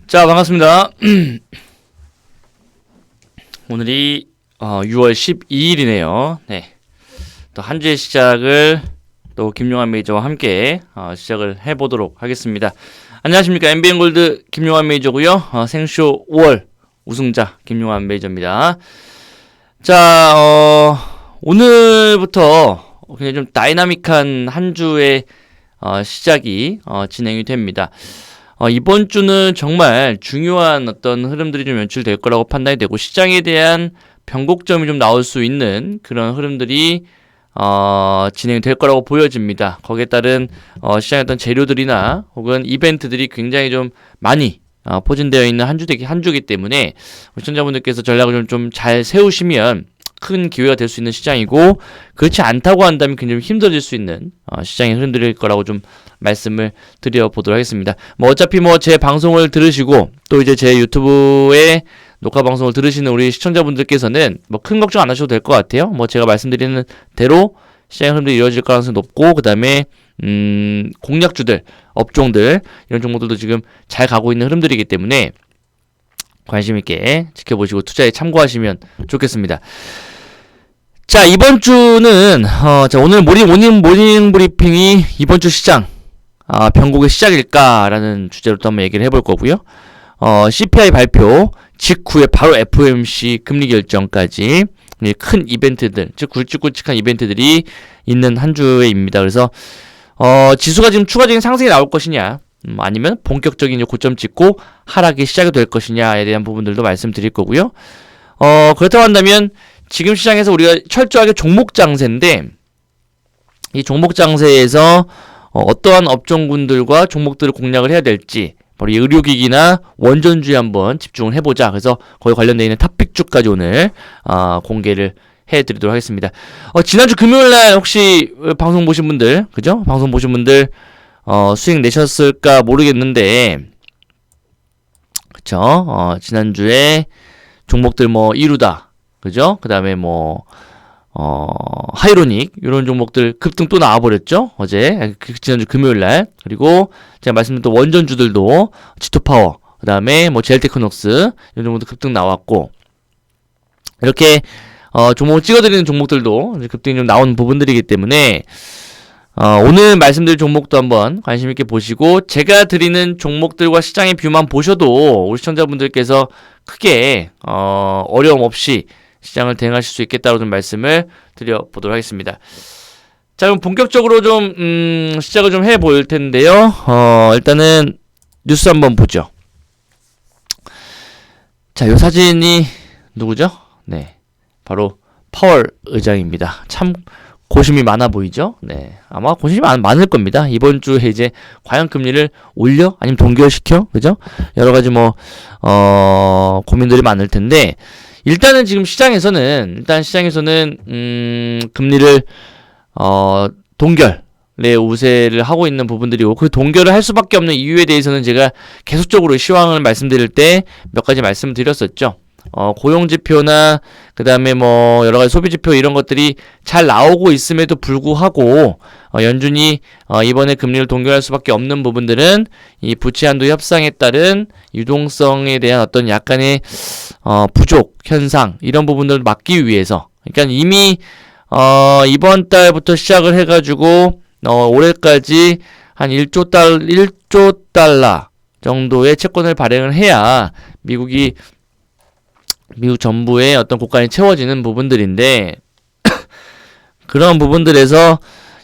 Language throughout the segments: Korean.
자, 반갑습니다. 오늘이 6월 12일이네요. 네. 또 한 주의 시작을 또 김용환 메이저와 함께 시작을 해보도록 하겠습니다. 안녕하십니까. MBN골드 김용환 메이저고요. 생쇼 5월 우승자 김용환 메이저입니다. 자, 오늘부터 그냥 좀 다이나믹한 한 주의 시작이 진행이 됩니다. 이번 주는 정말 중요한 어떤 흐름들이 좀 연출될 거라고 판단이 되고, 시장에 대한 변곡점이 좀 나올 수 있는 그런 흐름들이 진행이 될 거라고 보여집니다. 거기에 따른 시장의 어떤 재료들이나 혹은 이벤트들이 굉장히 좀 많이 포진되어 있는 한 주기 때문에 시청자분들께서 전략을 좀 잘 세우시면 큰 기회가 될 수 있는 시장이고, 그렇지 않다고 한다면 굉장히 힘들어질 수 있는 시장의 흐름들일 거라고 좀 말씀을 드려보도록 하겠습니다. 어차피 제 방송을 들으시고 또 이제 제 유튜브에 녹화 방송을 들으시는 우리 시청자분들께서는 큰 걱정 안 하셔도 될 것 같아요. 제가 말씀드리는 대로 시장의 흐름들이 이루어질 가능성이 높고, 그 다음에 공략주들, 업종들, 이런 종목들도 지금 잘 가고 있는 흐름들이기 때문에 관심 있게 지켜보시고 투자에 참고하시면 좋겠습니다. 자, 이번 주는 자, 오늘 모닝 브리핑이 이번 주 시장 변곡의 시작일까라는 주제로 또 한번 얘기를 해볼 거고요. CPI 발표 직후에 바로 FOMC 금리 결정까지 큰 이벤트들, 즉 굵직굵직한 이벤트들이 있는 한 주입니다. 그래서 지수가 지금 추가적인 상승이 나올 것이냐, 아니면 본격적인 고점 찍고 하락이 시작이 될 것이냐에 대한 부분들도 말씀드릴 거고요. 그렇다고 한다면 지금 시장에서 우리가 철저하게 종목 장세인데, 이 종목 장세에서 어떠한 업종군들과 종목들을 공략을 해야 될지, 바로 이 의료기기나 원전주에 한번 집중을 해보자. 그래서 거기 관련되어 있는 탑픽주까지 오늘 공개를 해드리도록 하겠습니다. 지난주 금요일날 혹시 방송 보신 분들, 그죠? 방송 보신 분들 수익 내셨을까 모르겠는데, 그쵸? 지난주에 종목들 이루다, 그죠? 그 다음에 하이로닉, 이런 종목들 급등 또 나와버렸죠? 어제, 지난주 금요일날. 그리고 제가 말씀드린 또 원전주들도, 지토파워, 그 다음에 제일테크녹스, 이런 종목도 급등 나왔고, 이렇게, 종목을 찍어드리는 종목들도 급등이 좀 나온 부분들이기 때문에, 오늘 말씀드릴 종목도 한번 관심있게 보시고, 제가 드리는 종목들과 시장의 뷰만 보셔도 우리 시청자분들께서 크게 어려움 없이 시장을 대응하실 수 있겠다고 좀 말씀을 드려보도록 하겠습니다. 자, 그럼 본격적으로 좀 시작을 좀 해볼 텐데요. 일단은 뉴스 한번 보죠. 자, 요 사진이 누구죠? 네, 바로 파월 의장입니다. 참 고심이 많아 보이죠? 네, 아마 고심이 많을 겁니다. 이번 주에 이제 과연 금리를 올려? 아니면 동결시켜? 그죠? 여러 가지 고민들이 많을 텐데, 일단은 지금 시장에서는 금리를 동결의 우세를 하고 있는 부분들이고, 그 동결을 할 수밖에 없는 이유에 대해서는 제가 계속적으로 시황을 말씀드릴 때 몇 가지 말씀을 드렸었죠. 고용지표나 그 다음에 여러가지 소비지표 이런 것들이 잘 나오고 있음에도 불구하고 연준이 이번에 금리를 동결할 수밖에 없는 부분들은 이 부채 한도 협상에 따른 유동성에 대한 어떤 약간의 부족 현상, 이런 부분들을 막기 위해서, 그러니까 이미 이번 달부터 시작을 해가지고 올해까지 한 1조 달러 정도의 채권을 발행을 해야 미국 정부의 어떤 곳간이 채워지는 부분들인데, 그런 부분들에서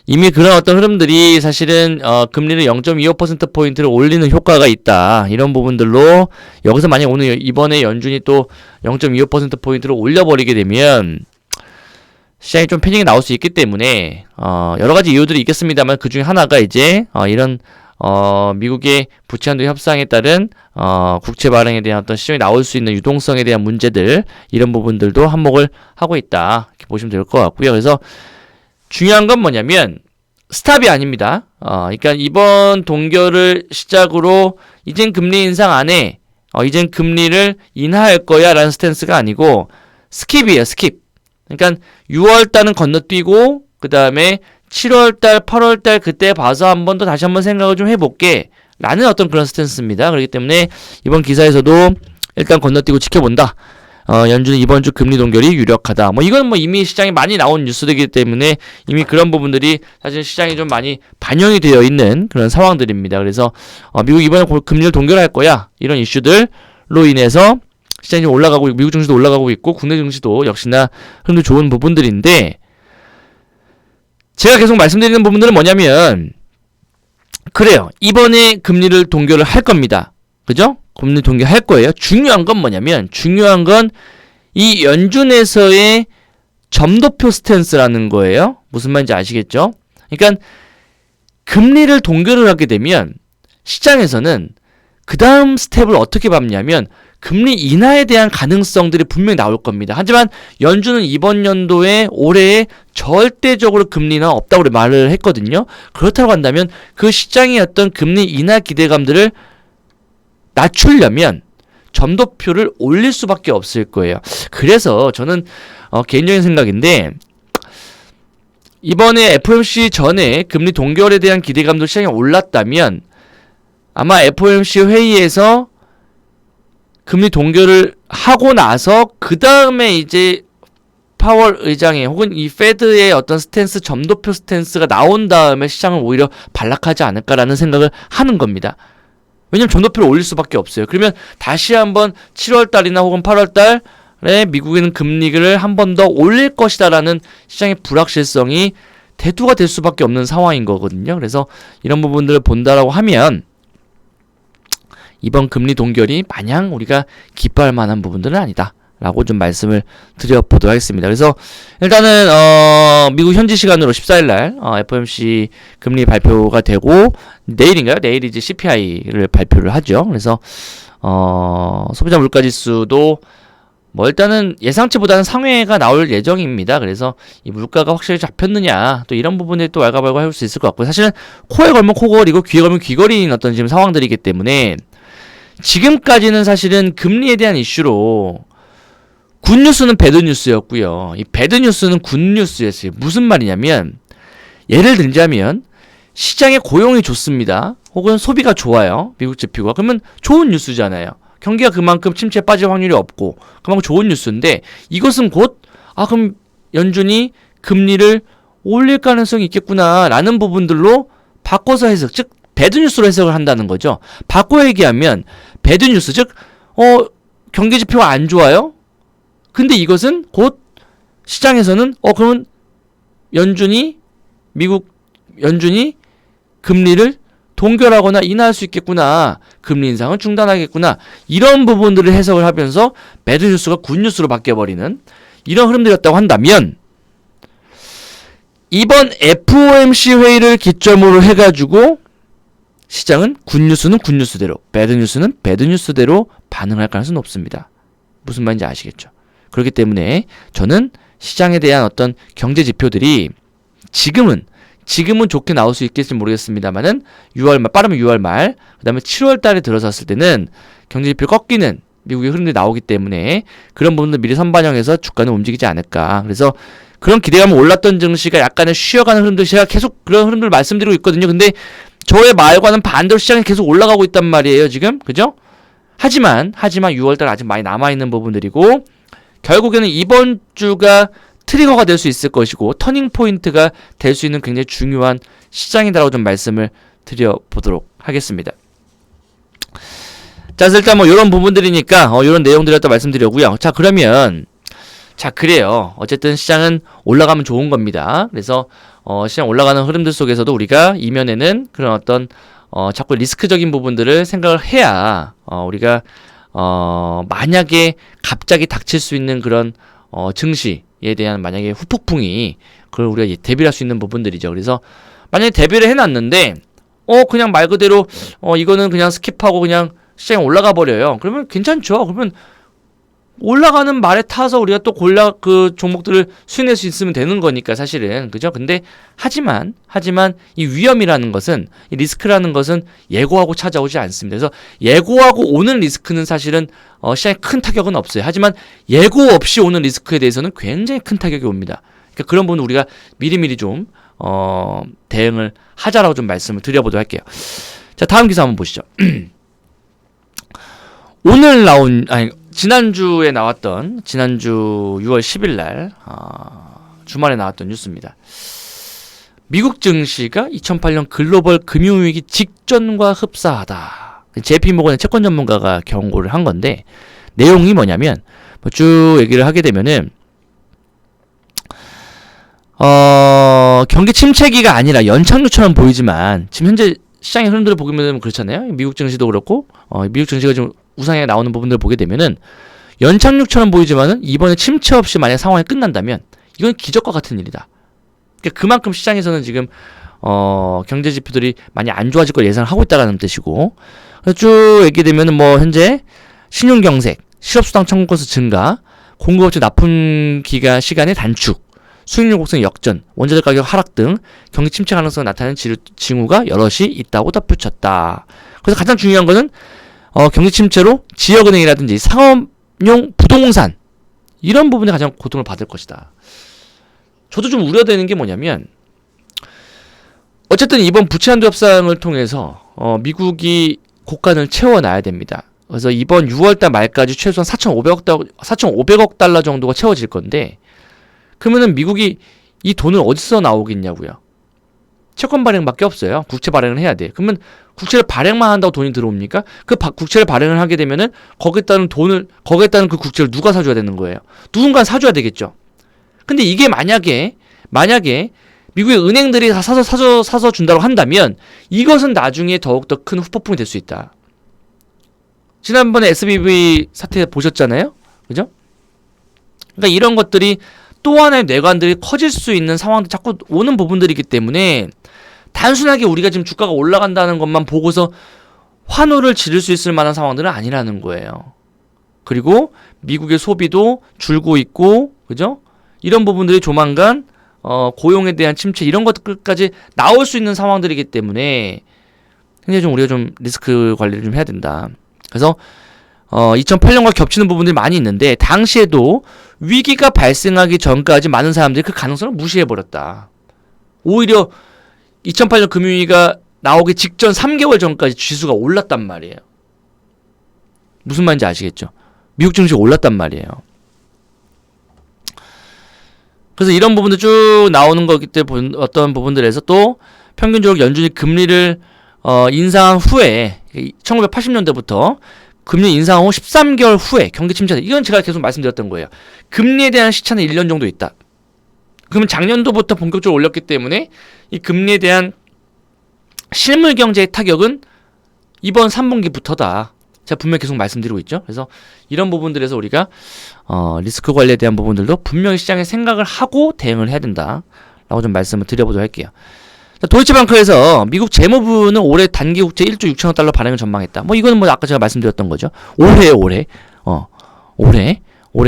이미 그런 어떤 흐름들이 사실은 금리를 0.25%포인트를 올리는 효과가 있다, 이런 부분들로, 여기서 만약 이번에 연준이 또 0.25%포인트를 올려버리게 되면 시장에 좀 패닉이 나올 수 있기 때문에 여러가지 이유들이 있겠습니다만, 그 중에 하나가 이제 이런 미국의 부채 한도 협상에 따른 국채 발행에 대한 어떤 시장이 나올 수 있는 유동성에 대한 문제들, 이런 부분들도 한몫을 하고 있다, 이렇게 보시면 될 것 같고요. 그래서 중요한 건 뭐냐면 스탑이 아닙니다. 그러니까 이번 동결을 시작으로 이젠 금리 인상 안 해, 이젠 금리를 인하할 거야 라는 스탠스가 아니고 스킵이에요. 스킵. 그러니까 6월달은 건너뛰고 그 다음에 7월달, 8월달 그때 봐서 한 번 더 다시 한번 생각을 좀 해볼게. 라는 어떤 그런 스탠스입니다. 그렇기 때문에 이번 기사에서도 일단 건너뛰고 지켜본다. 연준은 이번 주 금리 동결이 유력하다. 이건 이미 시장에 많이 나온 뉴스들이기 때문에 이미 그런 부분들이 사실 시장에 좀 많이 반영이 되어 있는 그런 상황들입니다. 그래서 미국 이번에 금리를 동결할 거야. 이런 이슈들로 인해서 시장이 올라가고 미국 증시도 올라가고 있고 국내 증시도 역시나 흐름도 좋은 부분들인데 제가 계속 말씀드리는 부분들은 뭐냐면 그래요. 이번에 금리를 동결을 할 겁니다. 그죠? 금리 동결할 거예요. 중요한 건 뭐냐면 중요한 건 이 연준에서의 점도표 스탠스라는 거예요. 무슨 말인지 아시겠죠? 그러니까 금리를 동결을 하게 되면 시장에서는 그 다음 스텝을 어떻게 밟냐면 금리 인하에 대한 가능성들이 분명히 나올 겁니다. 하지만 연준은 이번 연도에 올해에 절대적으로 금리 인하 없다고 말을 했거든요. 그렇다고 한다면 그 시장의 어떤 금리 인하 기대감들을 낮추려면 점도표를 올릴 수밖에 없을 거예요. 그래서 저는 개인적인 생각인데 이번에 FOMC 전에 금리 동결에 대한 기대감도 시장에 올랐다면 아마 FOMC 회의에서 금리 동결을 하고 나서 그 다음에 이제 파월 의장의 혹은 이 페드의 어떤 스탠스 점도표 스탠스가 나온 다음에 시장은 오히려 반락하지 않을까라는 생각을 하는 겁니다. 왜냐면 점도표를 올릴 수밖에 없어요. 그러면 다시 한번 7월달이나 혹은 8월달에 미국에는 금리를 한 번 더 올릴 것이다라는 시장의 불확실성이 대두가 될 수밖에 없는 상황인 거거든요. 그래서 이런 부분들을 본다라고 하면 이번 금리 동결이 마냥 우리가 기뻐할 만한 부분들은 아니다. 라고 좀 말씀을 드려보도록 하겠습니다. 그래서 일단은 미국 현지 시간으로 14일날 FOMC 금리 발표가 되고 내일인가요? 내일 이제 CPI를 발표를 하죠. 그래서 소비자 물가지수도 일단은 예상치보다는 상회가 나올 예정입니다. 그래서 이 물가가 확실히 잡혔느냐 또 이런 부분에 또 왈가왈가 할 수 있을 것 같고 사실은 코에 걸면 코걸이고 귀에 걸면 귀걸이인 어떤 지금 상황들이기 때문에 지금까지는 사실은 금리에 대한 이슈로 굿뉴스는 배드뉴스였고요. 이 배드뉴스는 굿뉴스였어요. 무슨 말이냐면 예를 들자면 시장의 고용이 좋습니다. 혹은 소비가 좋아요. 미국 지표가. 그러면 좋은 뉴스잖아요. 경기가 그만큼 침체에 빠질 확률이 없고 그만큼 좋은 뉴스인데 이것은 곧 그럼 연준이 금리를 올릴 가능성이 있겠구나 라는 부분들로 바꿔서 해석, 즉 배드뉴스로 해석을 한다는 거죠. 바꿔 얘기하면 배드뉴스, 즉 경기 지표가 안 좋아요? 근데 이것은 곧 시장에서는 그러면 미국 연준이 금리를 동결하거나 인하할 수 있겠구나. 금리 인상을 중단하겠구나. 이런 부분들을 해석을 하면서 배드뉴스가 굿뉴스로 바뀌어버리는 이런 흐름들이었다고 한다면 이번 FOMC 회의를 기점으로 해가지고 시장은 굿뉴스는 굿뉴스대로 배드뉴스는 배드뉴스대로 반응할 가능성은 높습니다. 무슨 말인지 아시겠죠? 그렇기 때문에 저는 시장에 대한 어떤 경제 지표들이 지금은 좋게 나올 수 있겠지 모르겠습니다만은 6월 말, 빠르면 6월 말, 그 다음에 7월 달에 들어섰을 때는 경제 지표 꺾이는 미국의 흐름들이 나오기 때문에 그런 부분들 미리 선반영해서 주가는 움직이지 않을까. 그래서 그런 기대감을 올랐던 증시가 약간의 쉬어가는 흐름들, 제가 계속 그런 흐름들을 말씀드리고 있거든요. 근데 저의 말과는 반대로 시장이 계속 올라가고 있단 말이에요, 지금. 그죠? 하지만 6월달 아직 많이 남아있는 부분들이고, 결국에는 이번 주가 트리거가 될 수 있을 것이고 터닝 포인트가 될 수 있는 굉장히 중요한 시장이다라고 좀 말씀을 드려보도록 하겠습니다. 자, 일단 이런 부분들이니까 이런 내용들을 또 말씀드렸고요. 자, 그러면 그래요. 어쨌든 시장은 올라가면 좋은 겁니다. 그래서 시장 올라가는 흐름들 속에서도 우리가 이면에는 그런 어떤 자꾸 리스크적인 부분들을 생각을 해야 우리가 만약에 갑자기 닥칠 수 있는 그런 증시에 대한 만약에 후폭풍이 그걸 우리가 대비할 수 있는 부분들이죠. 그래서 만약에 대비를 해놨는데 그냥 말 그대로 이거는 그냥 스킵하고 그냥 시장이 올라가 버려요. 그러면 괜찮죠. 그러면 올라가는 말에 타서 우리가 또 그 종목들을 수익낼 수 있으면 되는 거니까 사실은. 그죠? 근데 하지만 이 위험이라는 것은, 이 리스크라는 것은 예고하고 찾아오지 않습니다. 그래서 예고하고 오는 리스크는 사실은 시장에 큰 타격은 없어요. 하지만 예고 없이 오는 리스크에 대해서는 굉장히 큰 타격이 옵니다. 그러니까 그런 부분은 우리가 미리미리 좀 대응을 하자라고 좀 말씀을 드려보도록 할게요. 자, 다음 기사 한번 보시죠. 오늘 나온, 아니, 지난주 6월 10일 날, 주말에 나왔던 뉴스입니다. 미국 증시가 2008년 글로벌 금융위기 직전과 흡사하다. JP모건의 채권 전문가가 경고를 한 건데, 내용이 뭐냐면, 쭉 얘기를 하게 되면은, 경기 침체기가 아니라 연착륙처럼 보이지만, 지금 현재 시장의 흐름들을 보게 되면 그렇잖아요. 미국 증시도 그렇고, 미국 증시가 좀 우상향에 나오는 부분들을 보게 되면은, 연착륙처럼 보이지만은, 이번에 침체 없이 만약 상황이 끝난다면, 이건 기적과 같은 일이다. 그러니까 그만큼 시장에서는 지금 경제 지표들이 많이 안 좋아질 걸 예상을 하고 있다는 뜻이고, 그래서 쭉 얘기되면은 뭐 현재 신용 경색, 실업수당 청구 건수 증가, 공급업체 납품 기간 시간의 단축, 수익률 곡선 역전, 원자재 가격 하락 등 경기 침체 가능성이 나타나는 징후가 여럿이 있다고 덧붙였다. 그래서 가장 중요한 것은 경기 침체로 지역은행이라든지 상업용 부동산 이런 부분에 가장 고통을 받을 것이다. 저도 좀 우려되는 게 뭐냐면, 어쨌든 이번 부채 한도 협상을 통해서 미국이 고간을 채워놔야 됩니다. 그래서 이번 6월달 말까지 최소한 4,500억 달러 정도가 채워질 건데, 그러면은 미국이 이 돈을 어디서 나오겠냐고요. 채권 발행밖에 없어요. 국채 발행을 해야 돼. 그러면 국채를 발행만 한다고 돈이 들어옵니까? 그 국채를 발행을 하게 되면은 거기에 따른 그 국채를 누가 사줘야 되는 거예요. 누군가 사줘야 되겠죠. 근데 이게 만약에 미국의 은행들이 다 사서 준다고 한다면 이것은 나중에 더욱더 큰 후폭풍이 될 수 있다. 지난번에 SBB 사태 보셨잖아요? 그죠? 그러니까 이런 것들이 또 하나의 뇌관들이 커질 수 있는 상황도 자꾸 오는 부분들이기 때문에 단순하게 우리가 지금 주가가 올라간다는 것만 보고서 환호를 지를 수 있을 만한 상황들은 아니라는 거예요. 그리고 미국의 소비도 줄고 있고, 그죠? 이런 부분들이 조만간 고용에 대한 침체 이런 것들까지 나올 수 있는 상황들이기 때문에 굉장히 좀 우리가 좀 리스크 관리를 좀 해야 된다. 그래서 2008년과 겹치는 부분들이 많이 있는데, 당시에도 위기가 발생하기 전까지 많은 사람들이 그 가능성을 무시해버렸다. 오히려 2008년 금융위기가 나오기 직전 3개월 전까지 지수가 올랐단 말이에요. 무슨 말인지 아시겠죠? 미국 증시가 올랐단 말이에요. 그래서 이런 부분들 쭉 나오는 거기 때문에 어떤 부분들에서 또 평균적으로 연준이 금리를 인상한 후에 1980년대부터 금리 인상 후 13개월 후에 경기 침체. 이건 제가 계속 말씀드렸던 거예요. 금리에 대한 시차는 1년 정도 있다. 그러면 작년도부터 본격적으로 올렸기 때문에 이 금리에 대한 실물 경제의 타격은 이번 3분기부터다. 제가 분명히 계속 말씀드리고 있죠. 그래서 이런 부분들에서 우리가 리스크 관리에 대한 부분들도 분명히 시장에 생각을 하고 대응을 해야 된다라고 좀 말씀을 드려보도록 할게요. 도이치방크에서 미국 재무부는 올해 단기 국채 1조 6천억 달러 발행을 전망했다. 뭐 이거는 뭐 아까 제가 말씀드렸던 거죠. 올해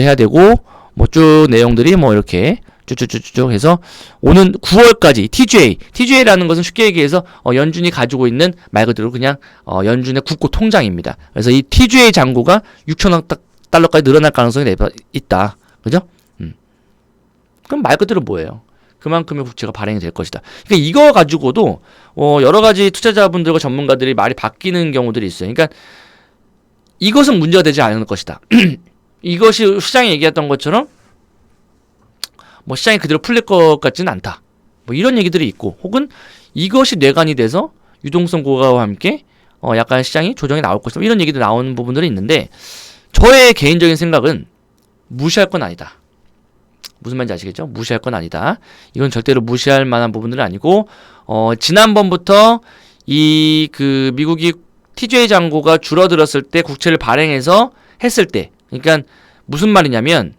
해야 되고, 뭐 쭉 내용들이 뭐 이렇게 쭉쭉쭉쭉 해서 오는 9월까지 TGA라는 것은 쉽게 얘기해서 연준이 가지고 있는 말 그대로 그냥 연준의 국고 통장입니다. 그래서 이 TGA 잔고가 6천억 달러까지 늘어날 가능성이 있다. 그죠? 그럼 말 그대로 뭐예요? 그만큼의 국채가 발행이 될 것이다. 그러니까 이거 가지고도 여러 가지 투자자분들과 전문가들이 말이 바뀌는 경우들이 있어요. 그러니까 이것은 문제가 되지 않을 것이다. 이것이 시장이 얘기했던 것처럼 뭐 시장이 그대로 풀릴 것 같지는 않다. 뭐 이런 얘기들이 있고, 혹은 이것이 뇌관이 돼서 유동성 고가와 함께 약간 시장이 조정이 나올 것이다. 이런 얘기도 나오는 부분들이 있는데, 저의 개인적인 생각은 무시할 건 아니다. 무슨 말인지 아시겠죠? 무시할 건 아니다. 이건 절대로 무시할 만한 부분들은 아니고, 지난번부터 미국이 TGA 잔고가 줄어들었을 때 국채를 발행해서 했을 때, 그러니까 무슨 말이냐면,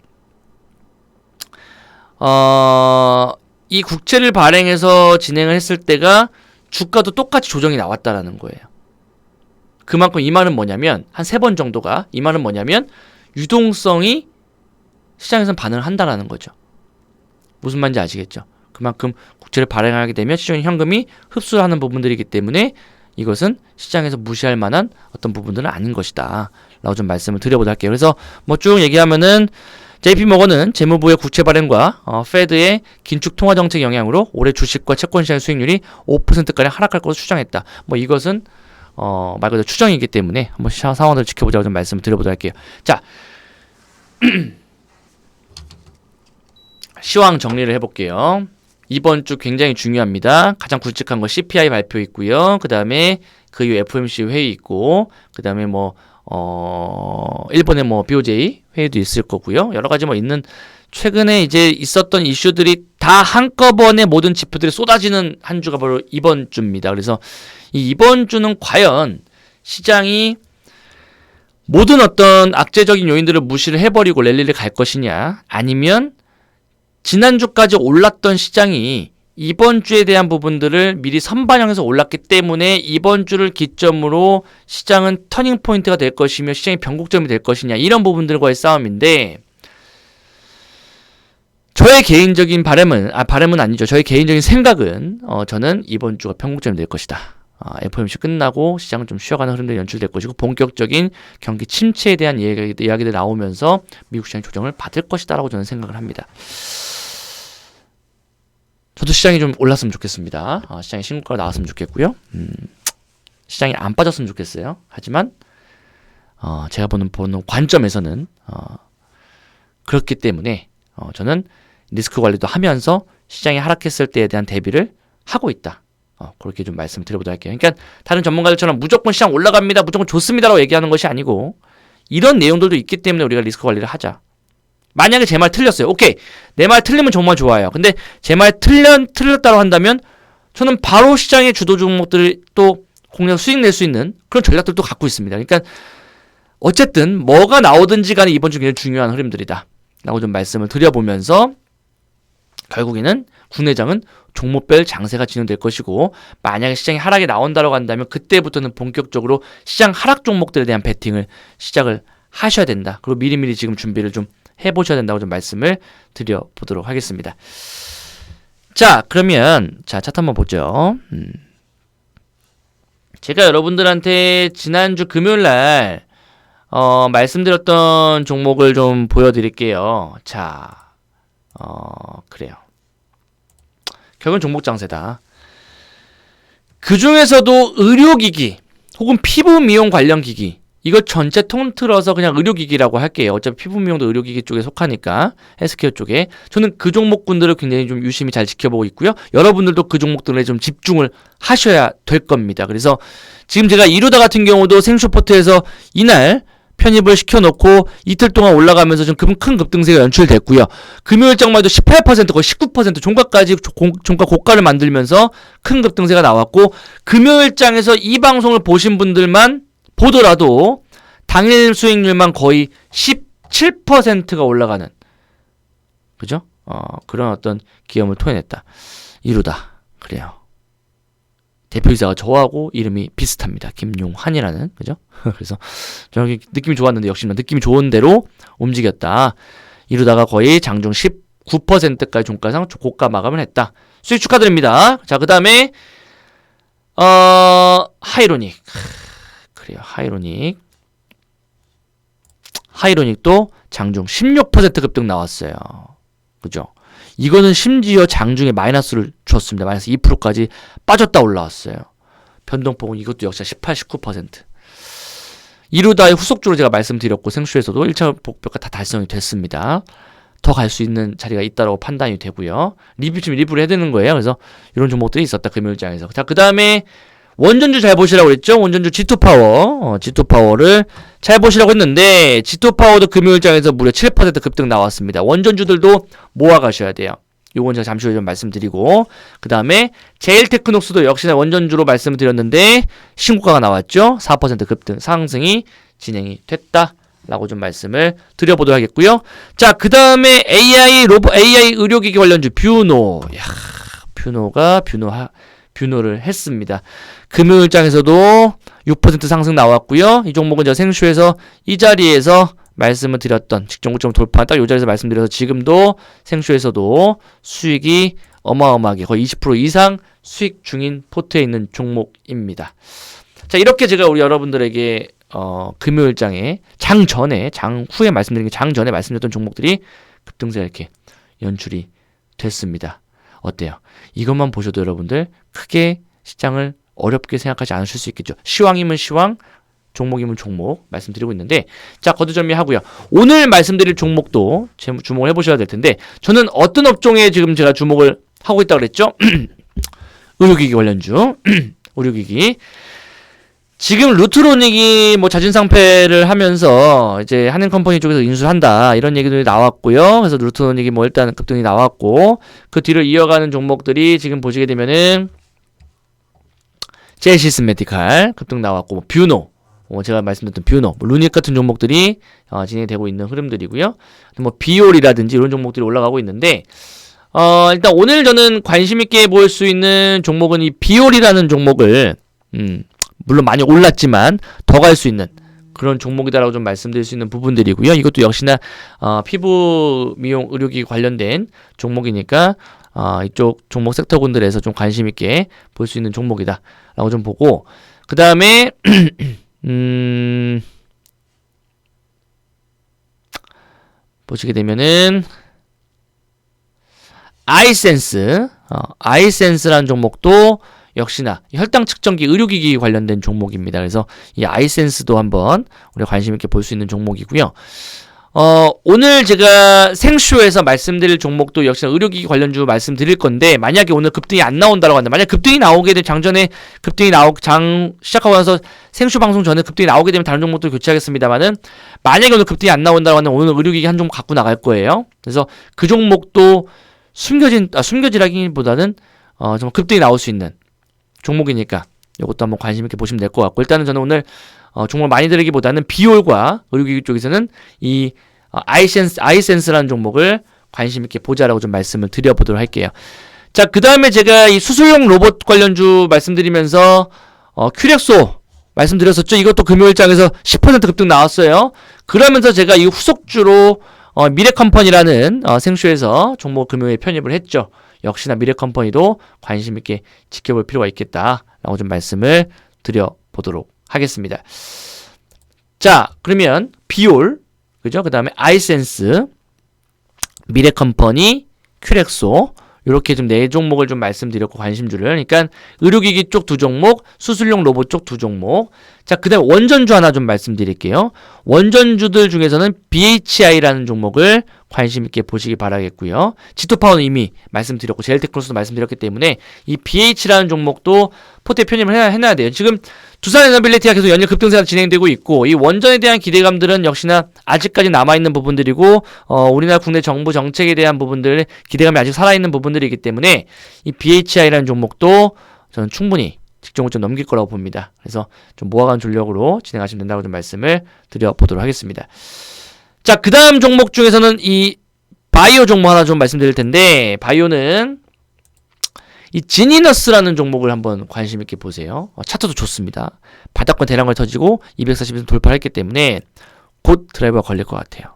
이 국채를 발행해서 진행을 했을 때가 주가도 똑같이 조정이 나왔다라는 거예요. 그만큼 이 말은 뭐냐면, 한 3번 정도가, 이 말은 뭐냐면, 유동성이 시장에서는 반응을 한다라는 거죠. 무슨 말인지 아시겠죠? 그만큼 국채를 발행하게 되면 시중의 현금이 흡수하는 부분들이기 때문에 이것은 시장에서 무시할 만한 어떤 부분들은 아닌 것이다 라고 좀 말씀을 드려보도록 할게요. 그래서 뭐 쭉 얘기하면은 JP모건은 재무부의 국채 발행과 페드의 긴축 통화 정책 영향으로 올해 주식과 채권 시장 수익률이 5%가량 하락할 것으로 추정했다. 뭐 이것은 말 그대로 추정이기 때문에 한번 상황을 지켜보자고 좀 말씀을 드려보도록 할게요. 자, 시황 정리를 해볼게요. 이번 주 굉장히 중요합니다. 가장 굵직한 거 CPI 발표 있고요. 그 다음에 그 이후 FOMC 회의 있고, 그 다음에 일본의 BOJ 회의도 있을 거고요. 여러 가지 있는 최근에 이제 있었던 이슈들이 다 한꺼번에 모든 지표들이 쏟아지는 한 주가 바로 이번 주입니다. 그래서 이번 주는 과연 시장이 모든 어떤 악재적인 요인들을 무시를 해버리고 랠리를 갈 것이냐, 아니면 지난주까지 올랐던 시장이 이번 주에 대한 부분들을 미리 선반영해서 올랐기 때문에 이번 주를 기점으로 시장은 터닝 포인트가 될 것이며 시장이 변곡점이 될 것이냐, 이런 부분들과의 싸움인데, 저의 개인적인 바람은 아니죠. 저의 개인적인 생각은 저는 이번 주가 변곡점이 될 것이다. FOMC 끝나고 시장은 좀 쉬어가는 흐름들이 연출될 것이고, 본격적인 경기 침체에 대한 이야기들 나오면서 미국 시장이 조정을 받을 것이다 라고 저는 생각을 합니다. 저도 시장이 좀 올랐으면 좋겠습니다. 시장이 신고가가 나왔으면 좋겠고요. 시장이 안 빠졌으면 좋겠어요. 하지만 제가 보는 관점에서는 그렇기 때문에 저는 리스크 관리도 하면서 시장이 하락했을 때에 대한 대비를 하고 있다. 그렇게 좀 말씀을 드려보도록 할게요. 그러니까 다른 전문가들처럼 무조건 시장 올라갑니다, 무조건 좋습니다라고 얘기하는 것이 아니고, 이런 내용들도 있기 때문에 우리가 리스크 관리를 하자. 만약에 제 말 틀렸어요. 오케이. 내 말 틀리면 정말 좋아요. 근데 제 말 틀렸다고 한다면 저는 바로 시장의 주도 종목들을 또 공략 수익 낼 수 있는 그런 전략들도 갖고 있습니다. 그러니까 어쨌든 뭐가 나오든지 간에 이번 주 굉장히 중요한 흐름들이다 라고 좀 말씀을 드려보면서, 결국에는 국내장은 종목별 장세가 진행될 것이고, 만약에 시장이 하락이 나온다고 한다면 그때부터는 본격적으로 시장 하락 종목들에 대한 베팅을 시작을 하셔야 된다. 그리고 미리미리 지금 준비를 좀 해보셔야 된다고 좀 말씀을 드려보도록 하겠습니다. 자, 그러면 차트 한번 보죠. 제가 여러분들한테 지난주 금요일날 말씀드렸던 종목을 좀 보여드릴게요. 자, 그래요. 결국은 종목 장세다. 그 중에서도 의료기기 혹은 피부 미용 관련 기기, 이거 전체 통틀어서 그냥 의료기기라고 할게요. 어차피 피부 미용도 의료기기 쪽에 속하니까, 헬스케어 쪽에. 저는 그 종목군들을 굉장히 좀 유심히 잘 지켜보고 있고요. 여러분들도 그 종목들에 좀 집중을 하셔야 될 겁니다. 그래서 지금 제가 이루다 같은 경우도 생쇼포트에서 이날 편입을 시켜놓고 이틀 동안 올라가면서 좀 큰 급등세가 연출됐고요. 금요일장만 해도 18%, 거의 19% 종가까지 종가 고가를 만들면서 큰 급등세가 나왔고, 금요일장에서 이 방송을 보신 분들만 보더라도 당일 수익률만 거의 17%가 올라가는, 그죠? 그런 어떤 기염을 토해냈다. 이루다. 그래요. 대표이사가 저하고 이름이 비슷합니다. 김용환이라는, 그죠? 그래서 저는 느낌이 좋았는데, 역시 느낌이 좋은 대로 움직였다. 이루다가 거의 장중 19%까지 종가상 고가 마감을 했다. 수익 축하드립니다. 자, 그 다음에 하이로닉. 그래요. 하이로닉도 장중 16% 급등 나왔어요. 그죠? 이거는 심지어 장중에 마이너스를 줬습니다. 마이너스 2%까지 빠졌다 올라왔어요. 변동폭은 이것도 역시 18, 19%. 이루다의 후속주로 제가 말씀드렸고, 생수에서도 1차 목표가 다 달성이 됐습니다. 더 갈 수 있는 자리가 있다고 판단이 되고요. 리뷰를 해야 되는 거예요. 그래서 이런 종목들이 있었다, 금요일장에서. 자, 그 다음에 원전주 잘 보시라고 했죠? 원전주 G2파워. G2파워를 잘 보시라고 했는데, G2파워도 금요일장에서 무려 7% 급등 나왔습니다. 원전주들도 모아가셔야 돼요. 요건 제가 잠시 후에 좀 말씀드리고, 그 다음에 제일테크녹스도 역시나 원전주로 말씀드렸는데 신고가가 나왔죠? 4% 급등 상승이 진행이 됐다 라고 좀 말씀을 드려보도록 하겠고요. 자, 그 다음에 AI 의료기기 관련주 뷰노. 뷰노가 뷰노를 했습니다. 금요일장에서도 6% 상승 나왔고요. 이 종목은 제가 생쇼에서 이 자리에서 말씀을 드렸던 직전고점 돌파 딱 이 자리에서 말씀드려서 지금도 생쇼에서도 수익이 어마어마하게 거의 20% 이상 수익 중인 포트에 있는 종목입니다. 자, 이렇게 제가 우리 여러분들에게 금요일장에 장 후에 말씀드린 게 장 전에 말씀드렸던 종목들이 급등세가 이렇게 연출이 됐습니다. 어때요? 이것만 보셔도 여러분들 크게 시장을 어렵게 생각하지 않으실 수 있겠죠. 시황이면 시황, 종목이면 종목 말씀드리고 있는데, 자, 거두절미하고요. 오늘 말씀드릴 종목도 주목을 해보셔야 될 텐데, 저는 어떤 업종에 지금 제가 주목을 하고 있다고 그랬죠? 의료기기 관련주. 의료기기. 지금 루트로닉이 뭐 자진상폐를 하면서 이제 한행컴퍼니 쪽에서 인수한다 이런 얘기들이 나왔고요. 그래서 루트로닉이 뭐 일단 급등이 나왔고, 그 뒤를 이어가는 종목들이 지금 보시게 되면은 제시스 메디칼 급등 나왔고, 뭐 뷰노, 제가 말씀드렸던 뷰노, 뭐 루닉 같은 종목들이 진행이 되고 있는 흐름들이고요. 뭐 비올이라든지 이런 종목들이 올라가고 있는데, 일단 오늘 저는 관심 있게 볼 수 있는 종목은 이 비올이라는 종목을 물론 많이 올랐지만 더 갈 수 있는 그런 종목이다라고 좀 말씀드릴 수 있는 부분들이고요. 이것도 역시나 피부 미용 의료기 관련된 종목이니까 이쪽 종목 섹터군들에서 좀 관심 있게 볼 수 있는 종목이다라고 좀 보고, 그 다음에 보시게 되면은 아이센스라는 종목도 역시나 혈당 측정기 의료기기 관련된 종목입니다. 그래서 이 아이센스도 한번 우리가 관심 있게 볼 수 있는 종목이고요. 오늘 제가 생쇼에서 말씀드릴 종목도 역시나 의료기기 관련주 말씀드릴 건데, 만약에 오늘 급등이 안 나온다고 한다. 만약 급등이 나오게 되면 장전에 급등이 장 시작하고 나서 생쇼 방송 전에 급등이 나오게 되면 다른 종목도 교체하겠습니다만은, 만약에 오늘 급등이 안 나온다고 하면 오늘 의료기기 한 종목 갖고 나갈 거예요. 그래서 그 종목도 숨겨지라기보다는 좀 급등이 나올 수 있는 종목이니까 이것도 한번 관심 있게 보시면 될 것 같고, 일단은 저는 오늘 종목을 많이 들으기보다는 비올과 의료기기 쪽에서는 이 아이센스라는 종목을 관심 있게 보자라고 좀 말씀을 드려보도록 할게요. 자, 그 다음에 제가 이 수술용 로봇 관련주 말씀드리면서 큐렉소 말씀드렸었죠. 이것도 금요일장에서 10% 급등 나왔어요. 그러면서 제가 이 후속주로 미래컴퍼니라는 생쇼에서 종목 금요일에 편입을 했죠. 역시나 미래컴퍼니도 관심 있게 지켜볼 필요가 있겠다라고 좀 말씀을 드려보도록 하겠습니다. 자, 그러면 비올, 그죠? 그 다음에 아이센스, 미래컴퍼니, 큐렉소, 이렇게 좀 네 종목을 좀 말씀드렸고, 관심주를. 그러니까 의료기기 쪽 두 종목, 수술용 로봇 쪽 두 종목. 자, 그 다음에 원전주 하나 좀 말씀드릴게요. 원전주들 중에서는 BHI라는 종목을 관심 있게 보시기 바라겠고요. 지토파워는 이미 말씀드렸고, 제일테크노스도 말씀드렸기 때문에 이 BH라는 종목도 포트에 편입을 해놔야 돼요. 지금 두산에너빌리티가 계속 연일 급등세가 진행되고 있고, 이 원전에 대한 기대감들은 역시나 아직까지 남아있는 부분들이고, 우리나라 국내 정부 정책에 대한 부분들 기대감이 아직 살아있는 부분들이기 때문에 이 BHI라는 종목도 저는 충분히 직종을 좀 넘길 거라고 봅니다. 그래서 좀 모아간 전력으로 진행하시면 된다고 좀 말씀을 드려보도록 하겠습니다. 자, 그 다음 종목 중에서는 이 바이오 종목 하나 좀 말씀드릴 텐데, 바이오는 이 지니너스라는 종목을 한번 관심 있게 보세요. 차트도 좋습니다. 바닥권 대량을 터지고 240에서 돌파를 했기 때문에 곧 드라이버가 걸릴 것 같아요.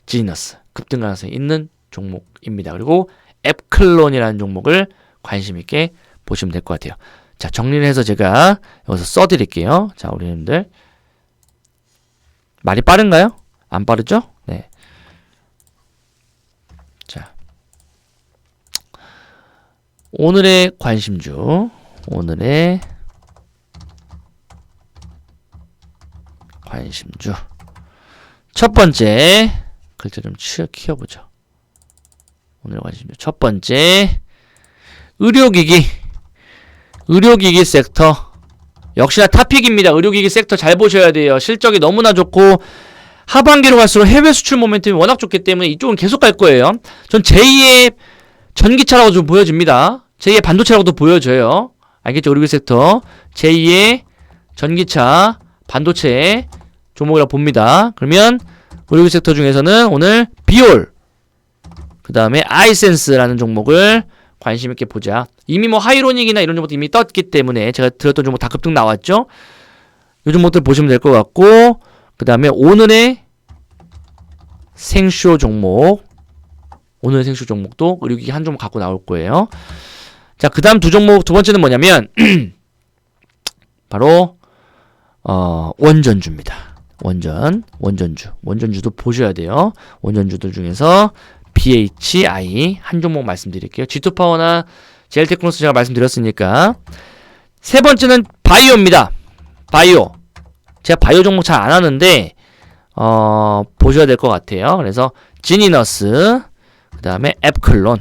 지니너스 급등 가능성이 있는 종목입니다. 그리고 앱클론이라는 종목을 관심 있게 보시면 될 것 같아요. 자, 정리를 해서 제가 여기서 써드릴게요. 자, 우리님들 말이 빠른가요? 안 빠르죠? 네. 자, 오늘의 관심주, 오늘의 관심주. 첫 번째 글자 좀 키워보죠. 오늘 관심주 첫 번째, 의료기기 섹터. 역시나 탑픽입니다. 의료기기 섹터 잘 보셔야 돼요. 실적이 너무나 좋고 하반기로 갈수록 해외 수출 모멘텀이 워낙 좋기 때문에 이쪽은 계속 갈 거예요. 전 제2의 전기차라고 좀 보여집니다. 제2의 반도체라고도 보여져요. 알겠죠? 의료기기 섹터 제2의 전기차 반도체 종목이라고 봅니다. 그러면 의료기기 섹터 중에서는 오늘 비올, 그 다음에 아이센스라는 종목을 관심 있게 보자. 이미 뭐 하이로닉이나 이런 종목도 이미 떴기 때문에 제가 들었던 종목 다 급등 나왔죠. 이 종목들 보시면 될 것 같고, 그 다음에 오늘의 생쇼 종목도 의료기기 한 종목 갖고 나올 거예요. 자, 그 다음 두 종목, 두 번째는 뭐냐면 바로 원전주입니다. 원전주도 보셔야 돼요. 원전주들 중에서 BHI 한 종목 말씀드릴게요. G2파워나 제일테크노스 제가 말씀드렸으니까. 세 번째는 바이오입니다. 바이오. 제가 바이오 종목 잘 안 하는데 보셔야 될 것 같아요. 그래서 지니너스, 그 다음에 앱클론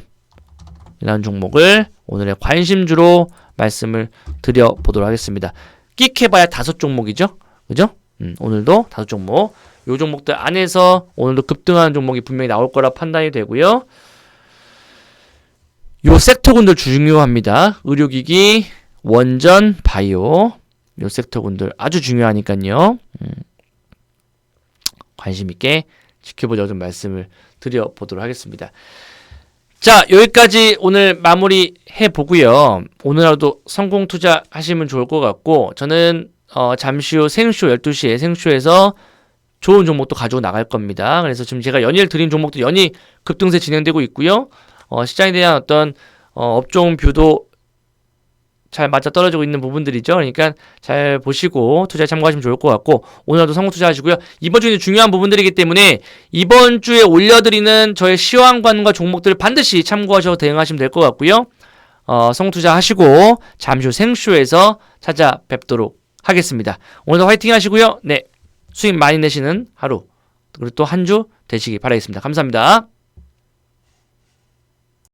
이라는 종목을 오늘의 관심주로 말씀을 드려보도록 하겠습니다. 끽해봐야 5종목이죠. 그죠? 오늘도 5종목. 요 종목들 안에서 오늘도 급등하는 종목이 분명히 나올 거라 판단이 되고요. 요 섹터군들 중요합니다. 의료기기, 원전, 바이오. 요 섹터군들 아주 중요하니까요. 관심 있게 지켜보자고 좀 말씀을 드려보도록 하겠습니다. 자, 여기까지 오늘 마무리 해보고요. 오늘 하루도 성공 투자하시면 좋을 것 같고, 저는 잠시 후 생쇼 12시에 생쇼에서 좋은 종목도 가지고 나갈 겁니다. 그래서 지금 제가 연일 드린 종목도 연이 급등세 진행되고 있고요. 시장에 대한 어떤 업종 뷰도 잘 맞아 떨어지고 있는 부분들이죠. 그러니까 잘 보시고 투자에 참고하시면 좋을 것 같고, 오늘도 성공 투자하시고요. 이번 주는 중요한 부분들이기 때문에 이번 주에 올려드리는 저의 시황관과 종목들을 반드시 참고하셔서 대응하시면 될 것 같고요. 성공 투자하시고 잠시 후 생쇼에서 찾아뵙도록 하겠습니다. 오늘도 화이팅 하시고요. 네, 수익 많이 내시는 하루, 그리고 또 한 주 되시기 바라겠습니다. 감사합니다.